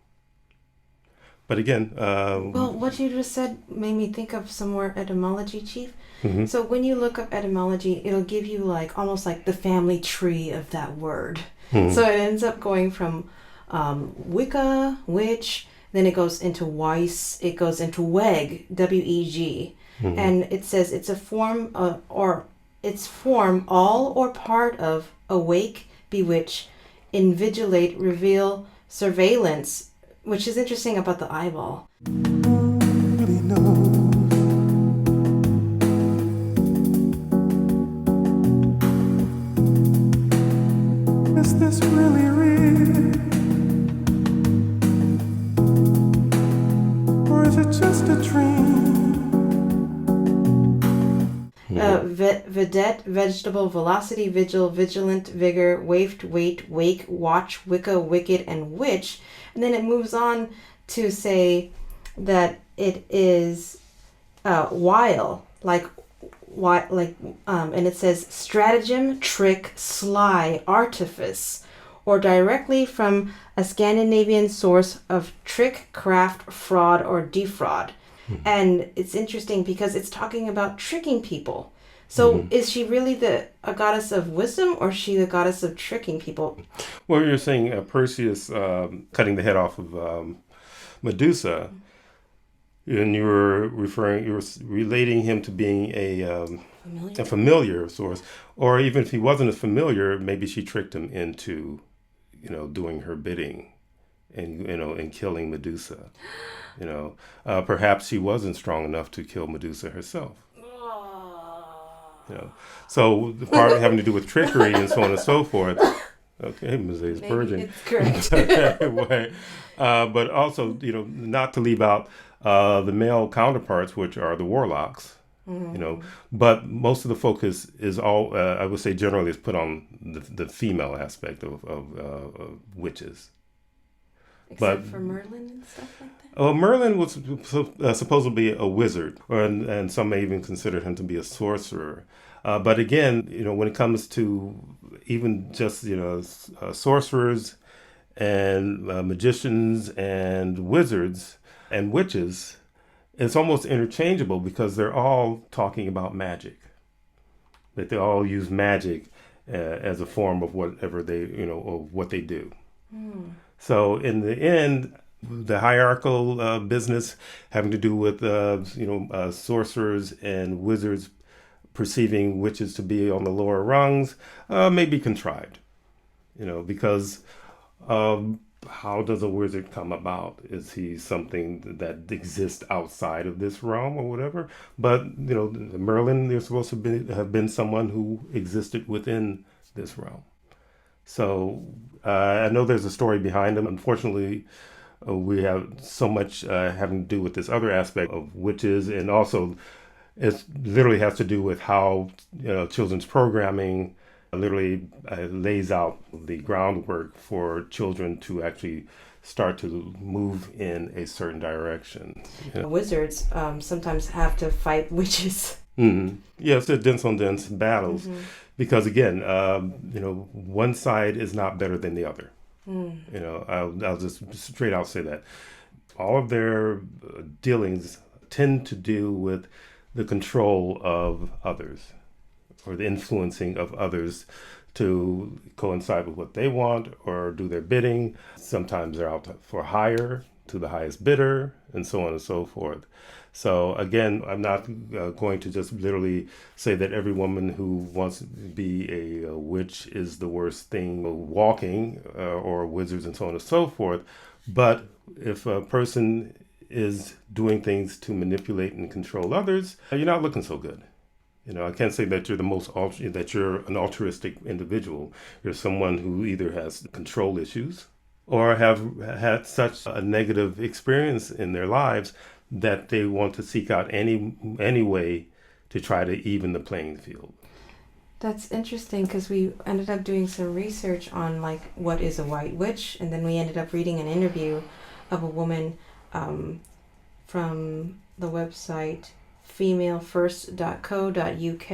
But again... well, what you just said made me think of some more etymology, Chief. Mm-hmm. So when you look up etymology, it'll give you almost like the family tree of that word. Mm-hmm. So it ends up going from Wicca, witch, then it goes into Weiss, it goes into Weg, W-E-G. Mm-hmm. And it says it's a form or its form, all or part of, awake, bewitch, invigilate, reveal, surveillance, which is interesting about the eyeball. Who really knows? Is this really real? Or is it just a dream? Vedette, vegetable, velocity, vigil, vigilant, vigor, waft, wait, wake, watch, wicca, wicked, and witch. And then it moves on to say that it is wile, and it says stratagem, trick, sly, artifice, or directly from a Scandinavian source of trick, craft, fraud, or defraud. Mm-hmm. And it's interesting because it's talking about tricking people. So mm-hmm. Is she really a goddess of wisdom, or is she the goddess of tricking people? Well, you're saying Perseus cutting the head off of Medusa, and you were relating him to being a familiar source, or even if he wasn't a familiar, maybe she tricked him into, doing her bidding, and killing Medusa. Perhaps she wasn't strong enough to kill Medusa herself. So the part having to do with trickery and so on and so forth. Okay, Mosai's purging. It's correct. Anyway, but also, not to leave out the male counterparts, which are the warlocks. Mm-hmm. But most of the focus is all, I would say, generally is put on the female aspect of witches. Except for Merlin and stuff like that? Well, Merlin was supposed to be a wizard, and some may even consider him to be a sorcerer. But again, when it comes to even just, sorcerers and magicians and wizards and witches, it's almost interchangeable because they're all talking about magic. That they all use magic as a form of whatever they, of what they do. Mm. So in the end, the hierarchical business having to do with, sorcerers and wizards perceiving witches to be on the lower rungs may be contrived, because how does a wizard come about? Is he something that exists outside of this realm or whatever? But, Merlin, they're supposed to have been someone who existed within this realm. So I know there's a story behind him. Unfortunately, we have so much having to do with this other aspect of witches, and also it literally has to do with how children's programming literally lays out the groundwork for children to actually start to move in a certain direction. Wizards sometimes have to fight witches. Mm-hmm. Yes, they're dense on dense battles. Mm-hmm. Because again, one side is not better than the other. Mm. I'll just straight out say that. All of their dealings tend to do with the control of others, or the influencing of others to coincide with what they want or do their bidding. Sometimes they're out for hire to the highest bidder, and so on and so forth. So again, I'm not going to just literally say that every woman who wants to be a witch is the worst thing walking, or wizards and so on and so forth. But if a person is doing things to manipulate and control others, you're not looking so good. I can't say that you're that you're an altruistic individual. You're someone who either has control issues or have had such a negative experience in their lives that they want to seek out any way to try to even the playing field. That's interesting because we ended up doing some research on like what is a white witch, and then we ended up reading an interview of a woman from the website femalefirst.co.uk,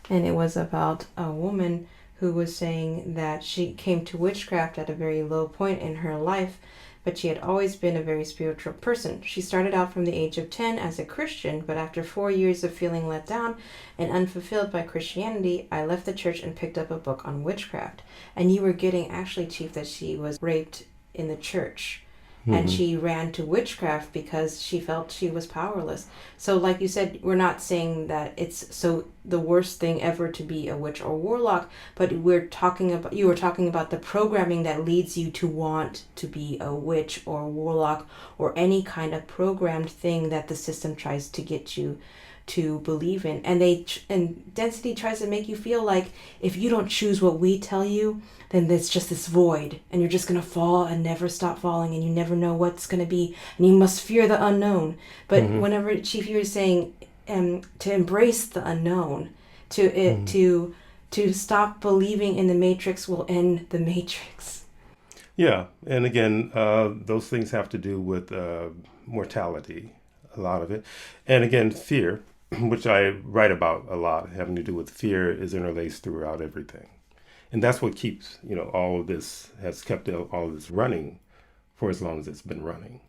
and it was about a woman who was saying that she came to witchcraft at a very low point in her life, but she had always been a very spiritual person. She started out from the age of 10 as a Christian, but after 4 years of feeling let down and unfulfilled by Christianity, I left the church and picked up a book on witchcraft. And you were getting, actually, Chief, that she was raped in the church. Mm-hmm. And she ran to witchcraft because she felt she was powerless. So like you said, we're not saying that it's so the worst thing ever to be a witch or warlock, but you were talking about the programming that leads you to want to be a witch or warlock or any kind of programmed thing that the system tries to get you to believe in. And density tries to make you feel like if you don't choose what we tell you, then there's just this void and you're just going to fall and never stop falling and you never know what's going to be and you must fear the unknown. But whenever, Chief, you were saying to embrace the unknown, to stop believing in the matrix will end the matrix. Yeah, and again, those things have to do with mortality, a lot of it. And again, fear, which I write about a lot, having to do with fear, is interlaced throughout everything. And that's what keeps, all of this, has kept all of this running for as long as it's been running.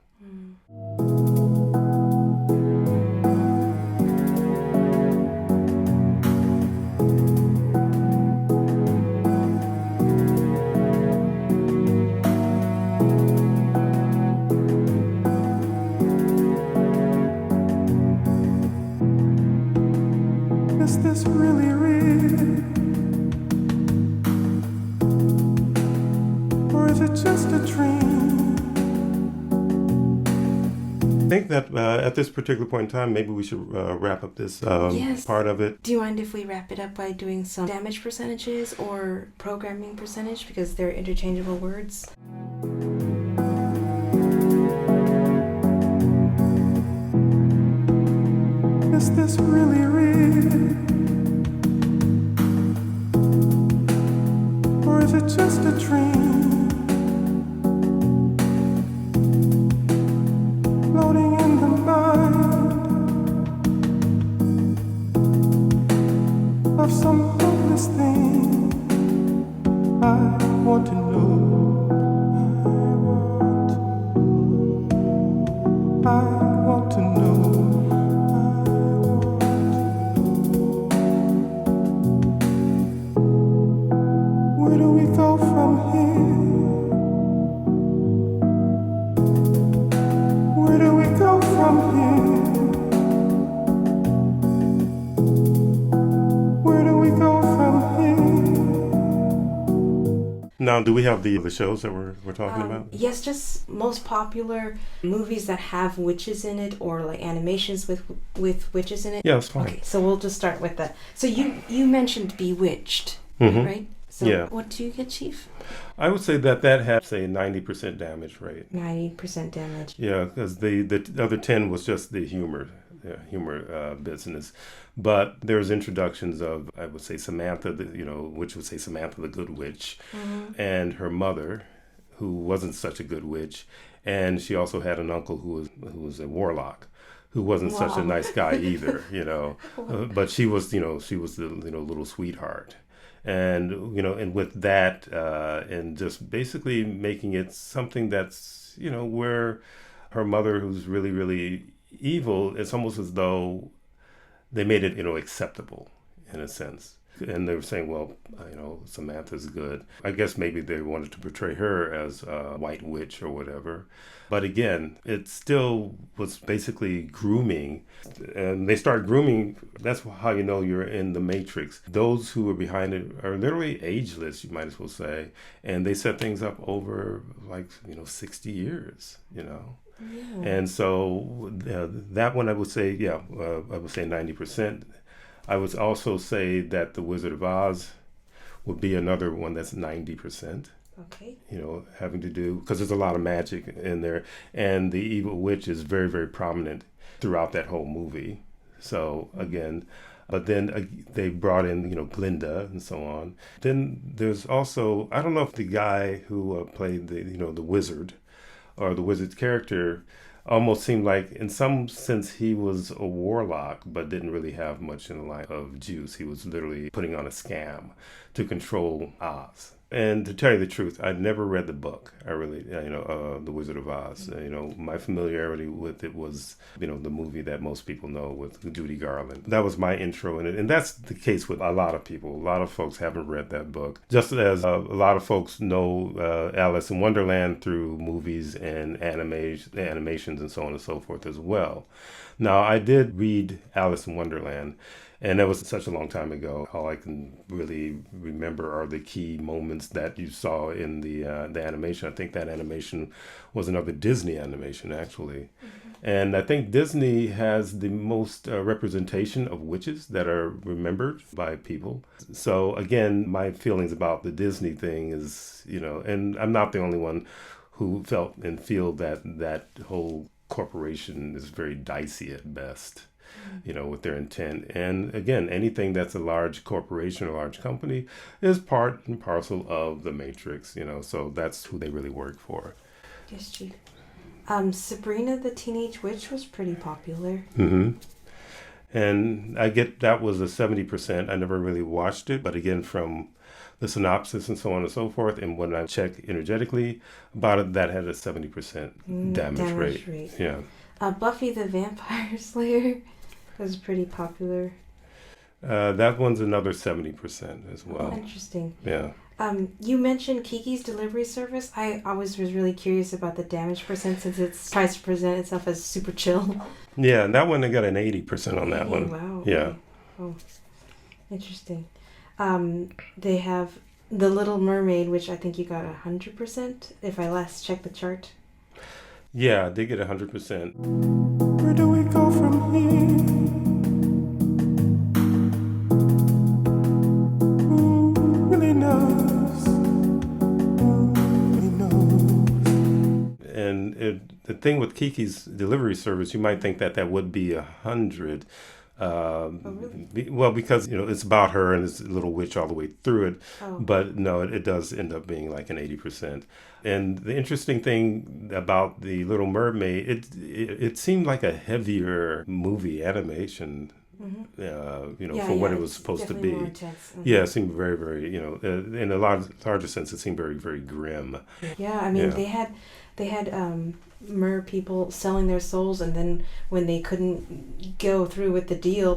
Is this really real? Or is it just a dream? I think that at this particular point in time, maybe we should wrap up this part of it. Do you mind if we wrap it up by doing some damage percentages or programming percentage, because they're interchangeable words? Is this really real? Or is it just a dream? Floating in the mind of some hopeless thing. I want to know. I want to know. Where do we go from here? Where do we go from here? Where do we go from here? Now, do we have the shows that we're talking about? Yes, just most popular movies that have witches in it, or like animations with witches in it. Yeah, that's fine. Okay, so we'll just start with that. So you mentioned Bewitched, right? So yeah. What do you get, Chief? I would say that has a 90% damage rate. 90% damage. Yeah, because the other 10 was just the humor business. But there's introductions of, I would say, Samantha, which would say Samantha the Good Witch, and her mother, who wasn't such a good witch, and she also had an uncle who was a warlock, who wasn't such a nice guy either, but she was the little sweetheart. And and with that, and just basically making it something that's where her mother, who's really, really evil, it's almost as though they made it acceptable in a sense. And they were saying, well, Samantha's good. I guess maybe they wanted to portray her as a white witch or whatever. But again, it still was basically grooming. And they start grooming. That's how you know you're in the Matrix. Those who are behind it are literally ageless, you might as well say. And they set things up over 60 years, Yeah. And so that one I would say, I would say 90%. I would also say that The Wizard of Oz would be another one that's 90%. Okay. Having to do, because there's a lot of magic in there. And the evil witch is very, very prominent throughout that whole movie. So again, but then they brought in, Glinda and so on. Then there's also, I don't know if the guy who played the wizard or the wizard's character almost seemed like, in some sense, he was a warlock, but didn't really have much in the line of juice. He was literally putting on a scam to control Oz. And to tell you the truth, I'd never read the book. I really, The Wizard of Oz. My familiarity with it was, the movie that most people know with Judy Garland. That was my intro in it. And that's the case with a lot of people. A lot of folks haven't read that book. Just as a lot of folks know Alice in Wonderland through movies and animations and so on and so forth as well. Now, I did read Alice in Wonderland. And that was such a long time ago. All I can really remember are the key moments that you saw in the animation. I think that animation was another Disney animation, actually. Mm-hmm. And I think Disney has the most representation of witches that are remembered by people. So again, my feelings about the Disney thing is, and I'm not the only one who felt and feel that whole corporation is very dicey at best. With their intent. And again, anything that's a large corporation or large company is part and parcel of the Matrix, so that's who they really work for. Yes, Chief. Sabrina the Teenage Witch was pretty popular. Mm-hmm. And I get that was a 70%. I never really watched it, but again, from the synopsis and so on and so forth, and when I check energetically about it, that had a 70% damage rate. Yeah. Buffy the Vampire Slayer was pretty popular. That one's another 70% as well. Oh, interesting. Yeah. You mentioned Kiki's delivery service. I always was really curious about the damage percent since it tries to present itself as super chill. Yeah, and that one, they got an 80% on that one. Wow. Yeah. Oh, interesting. They have The Little Mermaid, which I think you got 100% if I last checked the chart. Yeah, they get 100%. Where do we go from here? Who really knows? Who really knows? And the thing with Kiki's delivery service, you might think that would be 100. Really? Well, because it's about her and it's a little witch all the way through it. Oh. But no, it does end up being like an 80%. And the interesting thing about The Little Mermaid, it seemed like a heavier movie animation. Mm-hmm. For what it was supposed to be. More intense. Mm-hmm. Yeah, it seemed very, very, in a larger sense, it seemed very, very grim. Yeah, I mean, they had mer people selling their souls, and then when they couldn't go through with the deal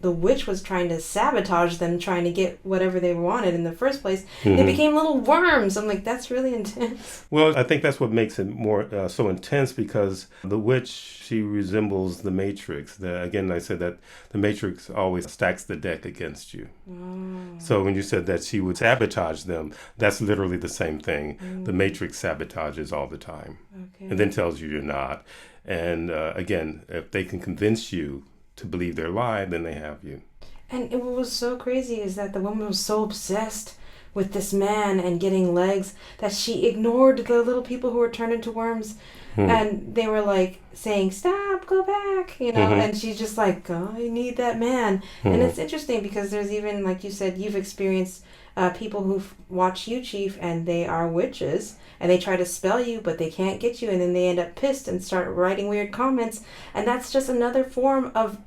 the witch was trying to sabotage them, trying to get whatever they wanted in the first place, they became little worms. I'm like, that's really intense. Well, I think that's what makes it more so intense, because the witch, she resembles the Matrix. Again, I said that the Matrix always stacks the deck against you. So when you said that she would sabotage them, that's literally the same thing. The Matrix sabotages all the time. Okay. And then tells you you're not. And again, if they can convince you to believe their lie, then they have you. And what was so crazy is that the woman was so obsessed with this man and getting legs that she ignored the little people who were turned into worms. And they were like saying, stop, go back, and she's just like, oh, I need that man. And it's interesting because there's even, like you said, you've experienced people who watch you, Chief, and they are witches, and they try to spell you, but they can't get you, and then they end up pissed and start writing weird comments, and that's just another form of,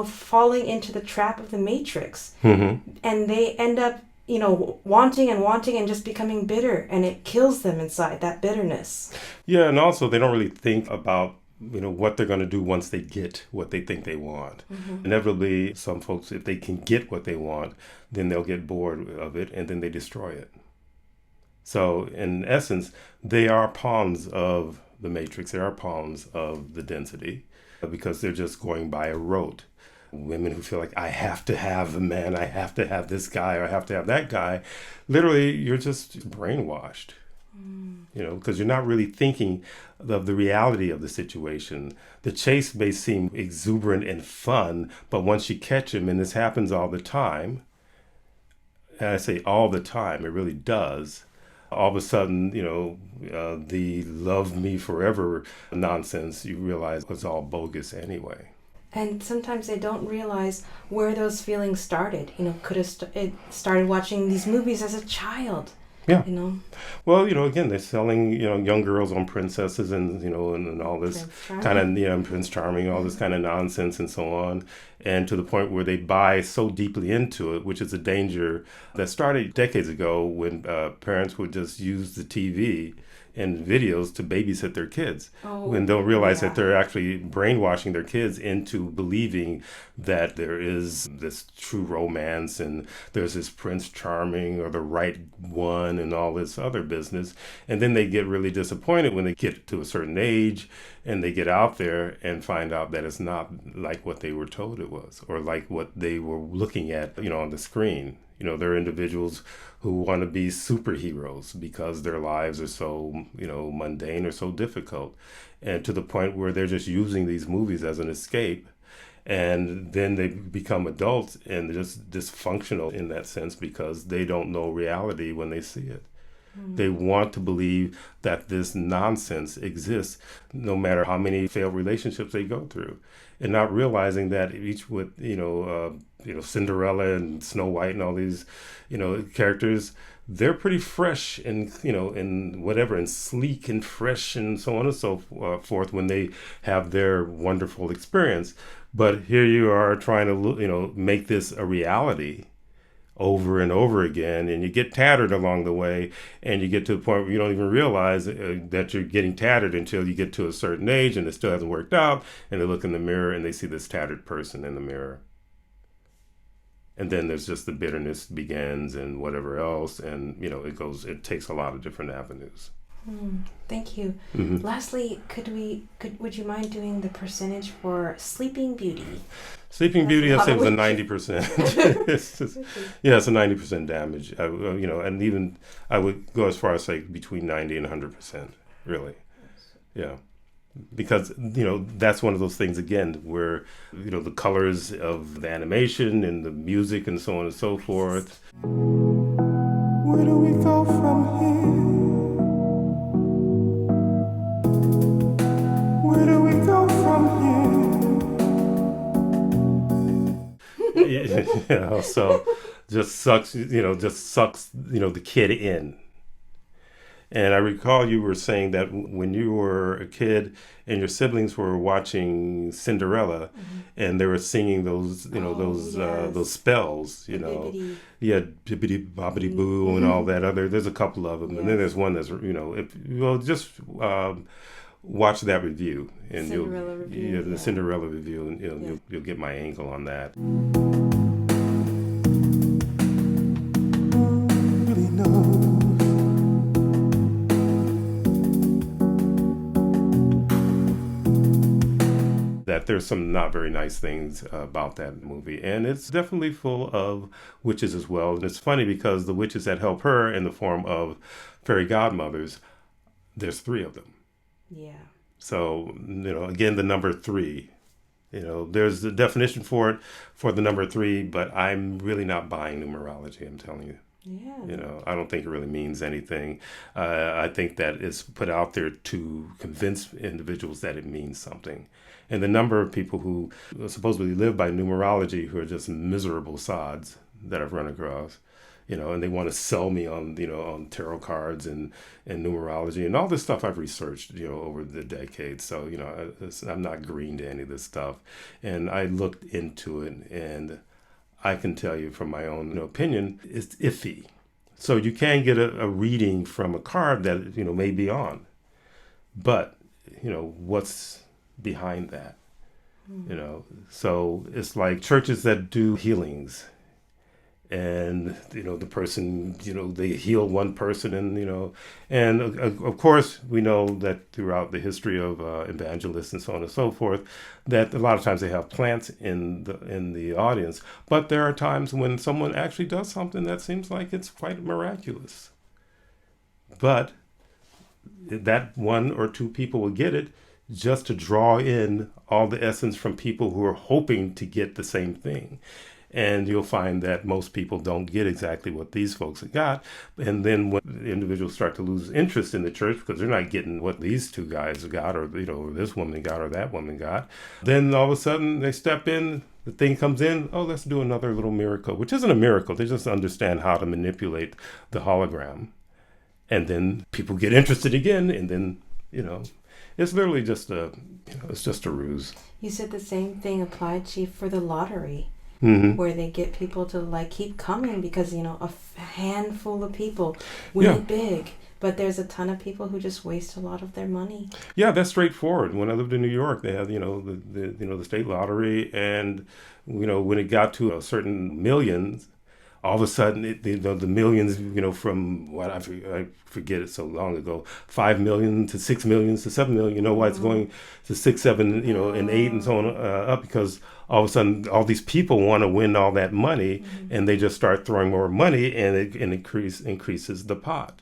falling into the trap of the Matrix. And they end up, wanting and just becoming bitter, and it kills them inside, that bitterness. Yeah, and also they don't really think about what they're going to do once they get what they think they want. Inevitably, some folks, if they can get what they want, then they'll get bored of it and then they destroy it. So in essence, they are pawns of the matrix. They are pawns of the density because they're just going by a rote. Women who feel like, I have to have a man, I have to have this guy, or I have to have that guy. Literally, you're just brainwashed. Because you're not really thinking of the reality of the situation. The chase may seem exuberant and fun, but once you catch him, and this happens all the time, and I say all the time, it really does, all of a sudden, the love me forever nonsense, you realize was all bogus anyway. And sometimes they don't realize where those feelings started. Could have it started watching these movies as a child. Yeah. Well, again, they're selling, young girls on princesses and, and all this kind of, Prince Charming, all this kind of nonsense and so on. And to the point where they buy so deeply into it, which is a danger that started decades ago when parents would just use the TV and videos to babysit their kids and don't realize that they're actually brainwashing their kids into believing that there is this true romance and there's this Prince Charming or the right one and all this other business. And then they get really disappointed when they get to a certain age and they get out there and find out that it's not like what they were told it was or like what they were looking at, on the screen. There are individuals who want to be superheroes because their lives are so, mundane or so difficult. And to the point where they're just using these movies as an escape. And then they become adults and just dysfunctional in that sense because they don't know reality when they see it. They want to believe that this nonsense exists no matter how many failed relationships they go through, and not realizing that each with Cinderella and Snow White and all these characters, they're pretty fresh and and whatever and sleek and fresh and so on and so forth when they have their wonderful experience. But here you are trying to make this a reality over and over again, and you get tattered along the way, and you get to the point where you don't even realize that you're getting tattered until you get to a certain age and it still hasn't worked out, and they look in the mirror and they see this tattered person in the mirror. And then there's just the bitterness begins and whatever else, and it takes a lot of different avenues. Thank you. Lastly, would you mind doing the percentage for Sleeping Beauty? Sleeping Beauty, I say, was a 90%. It's a 90% damage. And even I would go as far as say between 90 and 100%, really. Yeah. Because, that's one of those things, again, where, the colors of the animation and the music and so on and so forth. Where do we go from here? Where do we go from here? So just sucks the kid in. And I recall you were saying that when you were a kid and your siblings were watching Cinderella and they were singing those, those spells, bibbidi bobbidi boo and all that other, there's a couple of them. Yes. And then there's one that's, watch that review and the Cinderella review, and you'll get my angle on that. Really knows. That there's some not very nice things about that movie, and it's definitely full of witches as well. And it's funny because the witches that help her in the form of fairy godmothers, there's 3 of them. Yeah. So, again, the number 3, there's the definition for it, for the number 3, but I'm really not buying numerology, I'm telling you. Yeah. I don't think it really means anything. I think that it's put out there to convince individuals that it means something. And the number of people who supposedly live by numerology who are just miserable sods that I've run across. And they want to sell me on, on tarot cards and numerology and all this stuff I've researched, over the decades. So, I'm not green to any of this stuff. And I looked into it, and I can tell you from my own opinion, it's iffy. So you can get a reading from a card that, may be on. But, what's behind that. So it's like churches that do healings, and the person, they heal one person, and of course we know that throughout the history of evangelists and so on and so forth, that a lot of times they have plants in the audience, but there are times when someone actually does something that seems like it's quite miraculous, but that one or two people will get it just to draw in all the essence from people who are hoping to get the same thing. And you'll find that most people don't get exactly what these folks have got. And then when the individuals start to lose interest in the church because they're not getting what these two guys got, or this woman got, or that woman got, then all of a sudden they step in, the thing comes in, oh, let's do another little miracle, which isn't a miracle. They just understand how to manipulate the hologram. And then people get interested again, and then, it's literally just it's just a ruse. You said the same thing applied, Chief, for the lottery, where they get people to keep coming because, a handful of people win it big. But there's a ton of people who just waste a lot of their money. Yeah, that's straightforward. When I lived in New York, they had, the state lottery, and, when it got to a certain millions, all of a sudden, the millions, from what I forget it so long ago, 5 million to 6 million to 7 million. Why it's going to 6, 7, and 8 and so on up, because all of a sudden all these people want to win all that money, and they just start throwing more money, and it increases the pot.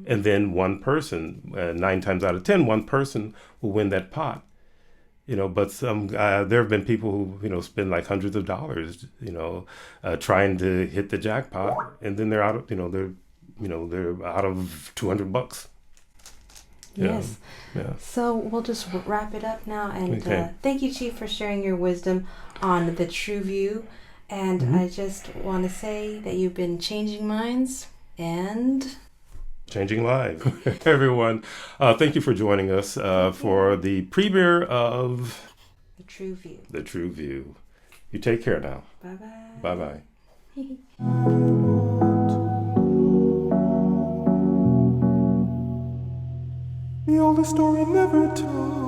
And then one person, 9 times out of 10, one person will win that pot. But some there have been people who spend like hundreds of dollars, trying to hit the jackpot, and then they're out of they're out of $200. Yes. Yeah. So we'll just wrap it up now, and Okay. Thank you, Chief, for sharing your wisdom on the true view. And I just want to say that you've been changing minds and changing lives. Everyone, thank you for joining us for the premiere of The True View. The True View. You take care now. Bye-bye. Bye-bye. The oldest story never told.